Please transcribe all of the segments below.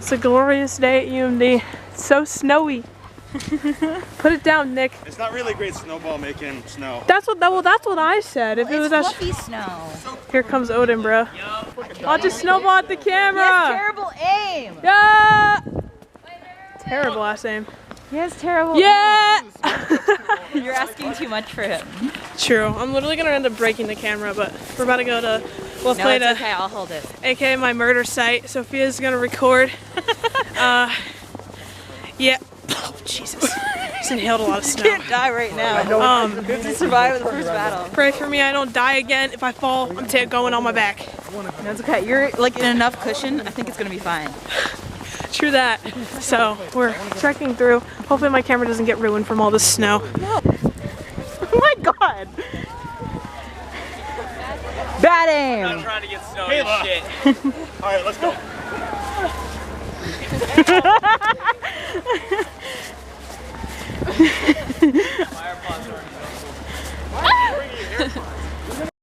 It's a glorious day at UMD. It's so snowy. Put it down, Nick. It's not really great snowball making snow. That's what I said. If it was fluffy snow. Here comes Odin, bro. I'll just snowball at the camera. He has terrible aim. Yeah. Terrible ass aim. He has terrible Yeah. aim. You're asking too much for him. True. I'm literally gonna end up breaking the camera, but we're about to go to. We'll No, play it's to. okay. I'll hold it. AKA my murder site. Sophia's gonna record. Yeah. Oh, Jesus. Just inhaled a lot of snow. You can't die right now. You have to survive the first battle. Pray for me I don't die again. If I fall, I'm going on my back. That's okay. You're like in enough cushion. I think it's gonna be fine. True that. So we're trekking through. Hopefully my camera doesn't get ruined from all this snow. No. Oh my god. Bad aim. I'm trying to get snow and shit. Alright, let's go.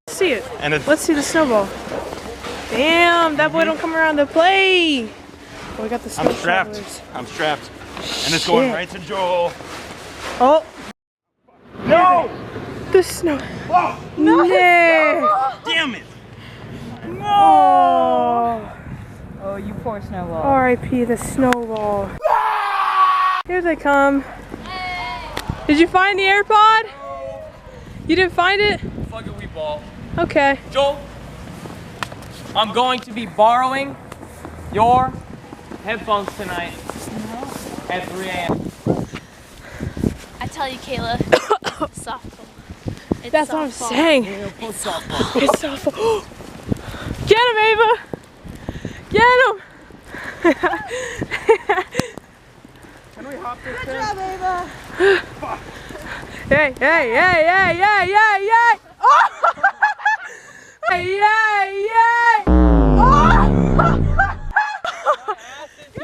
See it. Let's see the snowball. Damn, that boy don't come around to play. Oh, we got the snow. I'm strapped. And it's going right to Joel. Oh. No! The snow. Oh, No. damn it! No. Oh, you poor snowball. R.I.P. the snowball. Here they come. Did you find the AirPod? You didn't find it? Fuck it, we ball. Okay. Joel, I'm going to be borrowing your headphones tonight at 3 a.m. I tell you, Kayla, it's softball. It's That's what I'm saying. It's softball. It's softball. Get him, Ava. Get him. Can we hop this Good job, Ava. Hey, hey, hey, hey, hey, hey, hey. Oh! Hey, hey, hey. Oh!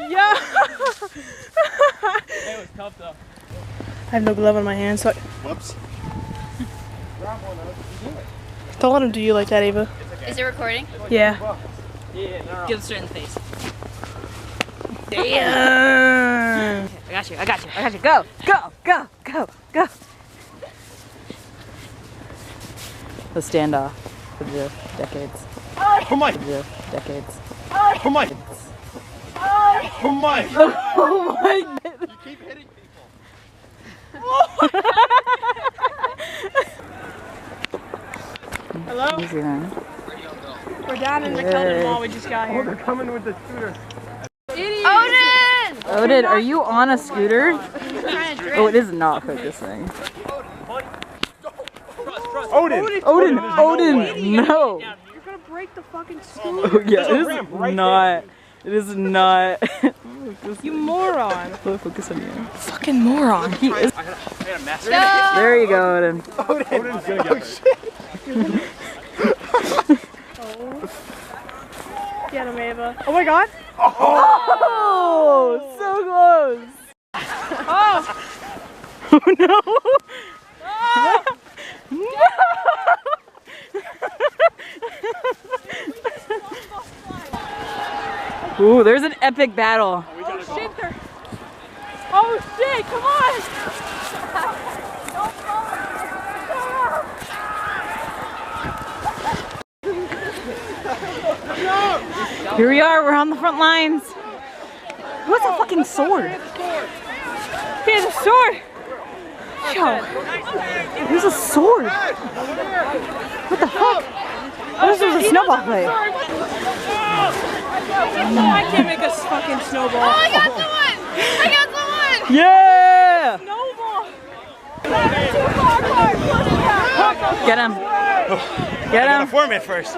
Yeah. It was tough though. I have no glove on my hand, so Whoops. don't let him do you like that, Ava. Is it recording? Yeah. Yeah, no. Give it straight in the face. Damn. I got you. I got you. I got you. Go. Go. Go. Go. Go. The standoff for the decades. Oh my! The decades. Oh my! Oh my! Oh my god. You keep hitting people. Hello? Easy, man. We're down in the Keldon Mall. We just got Oh, here. they're coming with the scooter. Odin! Odin, are you on a scooter? Oh, it is not focusing. Odin! Odin, Odin, no. You're gonna break the fucking Oh, scooter. yeah, There's a it is ramp right not. It is not. You moron. Focus on you. Fucking moron. He is. I got a mess. There you go, Odin. Odin's gonna get hurt. Get him, Ava. Oh my god. Oh, so close. Oh. Oh no. Ooh, there's an epic battle. Oh shit, oh shit, come on! Here we are, we're on the front lines. Who has a fucking sword? He has a sword! Yo, who's a sword? What the fuck? This was a snowball play. I can't make a fucking snowball. Oh, I got someone! I got someone! Yeah! Snowball! Get him. Get him. Form it first.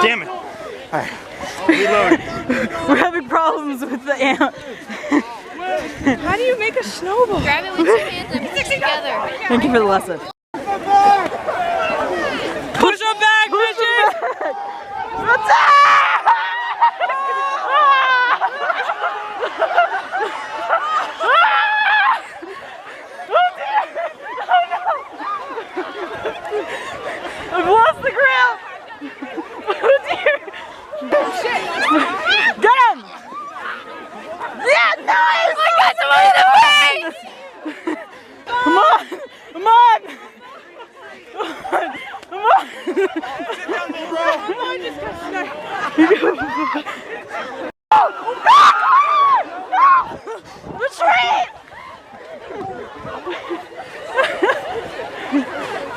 Damn it. Alright. Reload. We're having problems with the amp. How do you make a snowball? Grab it with two hands and stick together. Thank you for the lesson. Push him back, bitches! I've lost the grip! Oh dear! Get him! Yeah, nice! I got someone in the face! Come on! Come on! Come on! Retreat!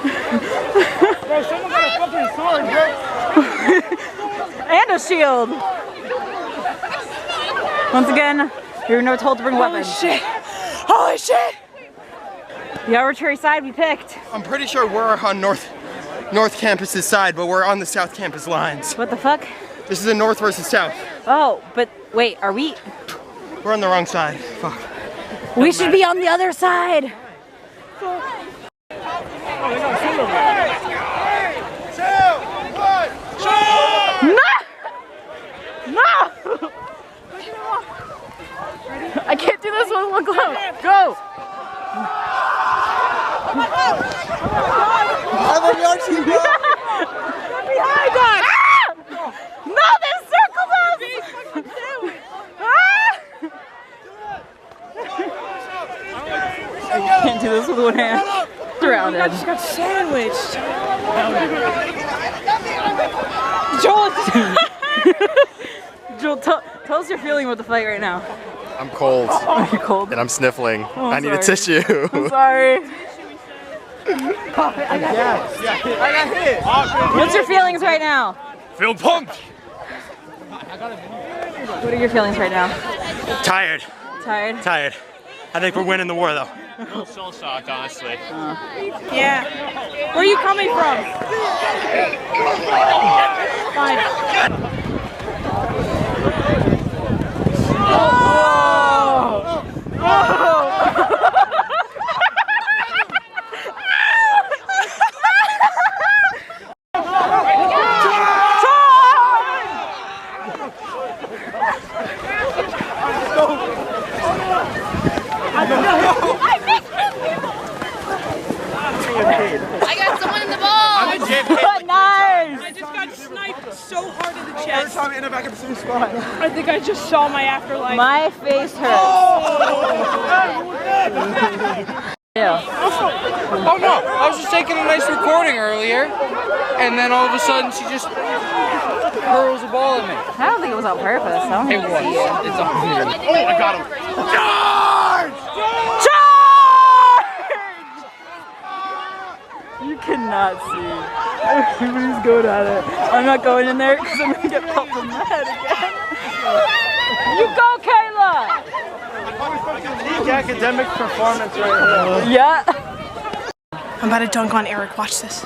Bro, someone got a fucking sword, bro. And a shield. Once again, we were not told to bring weapons. Holy shit! Holy shit! The arbitrary side we picked. I'm pretty sure we're on North Campus's side, but we're on the South Campus lines. What the fuck? This is a North versus South. Oh, but wait, are we? We're on the wrong side. Fuck. We should be on the other side. No! I can't do this with one glove. Go! I'm on your team, bro. Behind us! Ah! No, they circled us! I can't do this with one hand. Surrounded. I just got sandwiched. Joel. Joel, tell us your feeling with the fight right now. I'm cold Are you cold? and I'm sniffling. Oh, I need a sorry. tissue. I'm sorry. What's your feelings right now? Feel pumped. What are your feelings right now? Tired. Tired? Tired. I think we're winning the war though. Soul shocked, honestly. Yeah. Where are you coming from? Fine. I got someone in the ball. Nice! I just got sniped so hard in the chest. I think I just saw my afterlife. My face hurts. Yeah. Oh no, I was just taking a nice recording earlier, and then all of a sudden she just hurls a ball at me. I don't think it was on purpose. I don't It think was. It's on here. Oh, I got him. You cannot see. Everybody's going at it. I'm not going in there because I'm going to get popped in the head again. You go, Kayla! Peak academic performance right here. Yeah. I'm about to dunk on Eric. Watch this.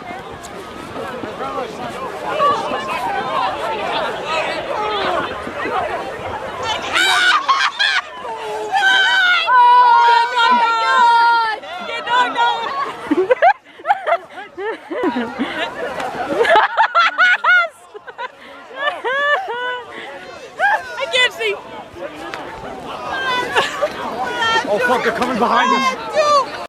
I can't see. Oh fuck, they're coming behind us.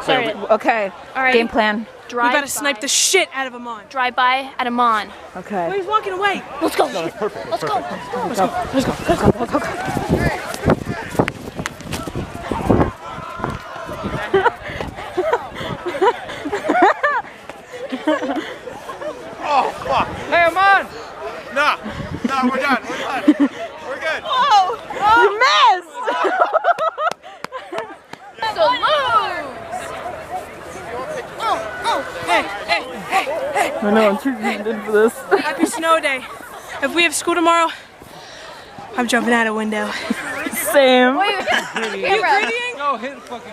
Wait. Okay. All right. Game plan. We gotta snipe the shit out of Amon. Drive by at Amon. Okay. He's walking away. Let's go. That's perfect. Let's go. Oh fuck. Hey, I'm on! Nah, we're done. We're done. We're good. You missed! So lose. I know, I'm too good for this. Happy snow day. If we have school tomorrow, I'm jumping out a window. Same. Wait, You grittying? No, hit fucking.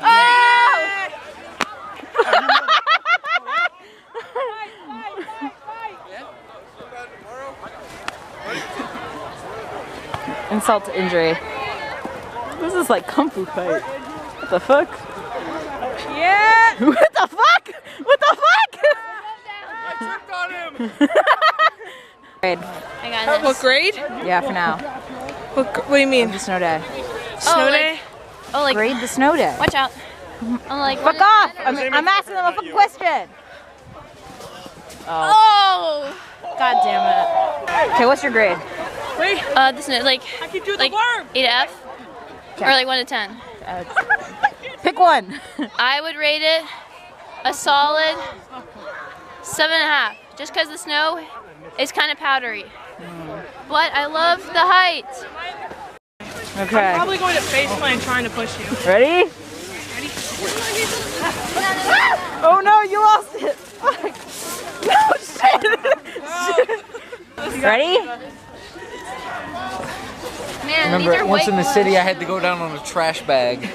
Insult to injury. This is like kung fu fight. What the fuck? Yeah. What the fuck? What the fuck? I tripped on him! Grade. I got this. What grade? Yeah, for now. What do you mean? The snow day. Snow like- day? Oh, like, Grade the snow day. watch out. I'm like, Fuck off! I'm asking them a fucking question. Oh! God damn it. Okay, what's your grade? This is like, I can do the worm. 8F? Or like 1 to 10? Pick one. I would rate it a solid 7.5. Just because the snow is kind of powdery. But I love the height. Okay. I'm probably going to faceplant trying to push you. Ready? Oh no, you lost it. Fuck. No, shit. Ready? Man, these Remember, are once white in the boys. city, I had to go down on a trash bag. We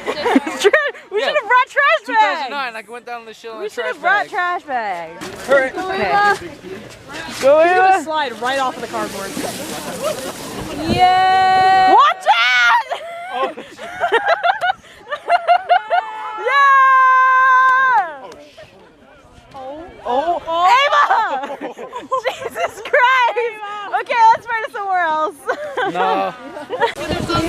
should have brought trash bags. 2009, I went down on the shit on We a should trash have brought bag. trash bags. Hurry. Okay. Go in. Slide right off of the cardboard. Yeah. Watch out! Oh, yeah! Oh, Ava! Jesus Christ! Okay, let's try it somewhere else. No.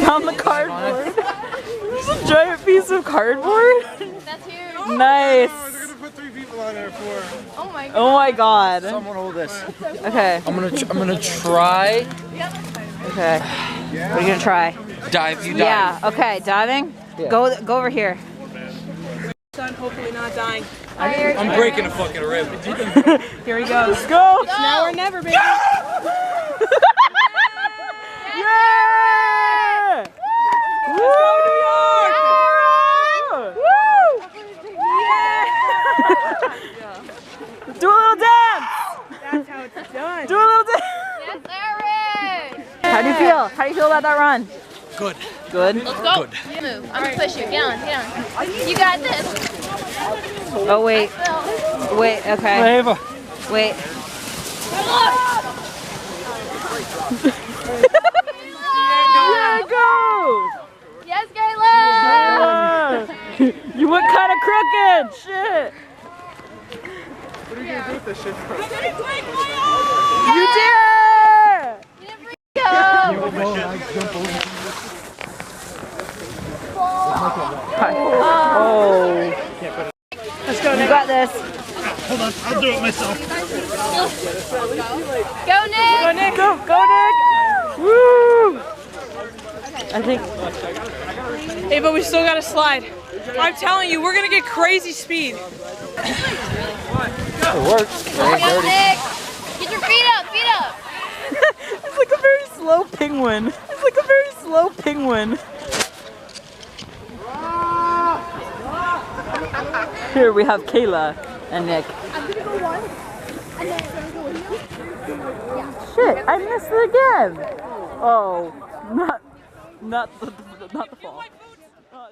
On the cardboard. There's a giant piece of cardboard. That's huge. Nice. they're gonna put 3 people on there for. Oh my god. Oh my god. Someone hold this. Okay. I'm gonna try. Okay. What are you gonna try? Dive. You dive. Yeah. Okay. Diving. Yeah. Go over here. Son, hopefully not dying. I'm breaking a fucking rib. Here he goes. Let's go. It's now or never, baby. Yeah! Let's go, New York! Woo! Do a little dance. That's how it's done. Do a little dance. Yes, Eric! How do you feel? How do you feel about that run? Good. Good. Let's go. Good. Move. I'm gonna push you. Get on. Get on. You got this. Oh wait. Wait. Okay. Ava. Wait. Yeah, go! Yes, Kayla! You went kind of crooked. Shit. What are you gonna do with this shit? You did it! You didn't freak Oh. Let's go, You Nick. got this. Hold on, I'll do it myself. Go, Nick! Go, Nick. Go, Nick! Woo! I think. Hey, but we still gotta slide. I'm telling you, we're gonna get crazy speed. It works. It ain't Go, dirty. Nick! Get your feet up! Feet up! It's like a very slow penguin. It's like a very slow penguin. Here we have Kayla and Nick. I'm gonna go one, and then I'm gonna go with you. Shit, I missed it again. Oh, not the fall. Oh,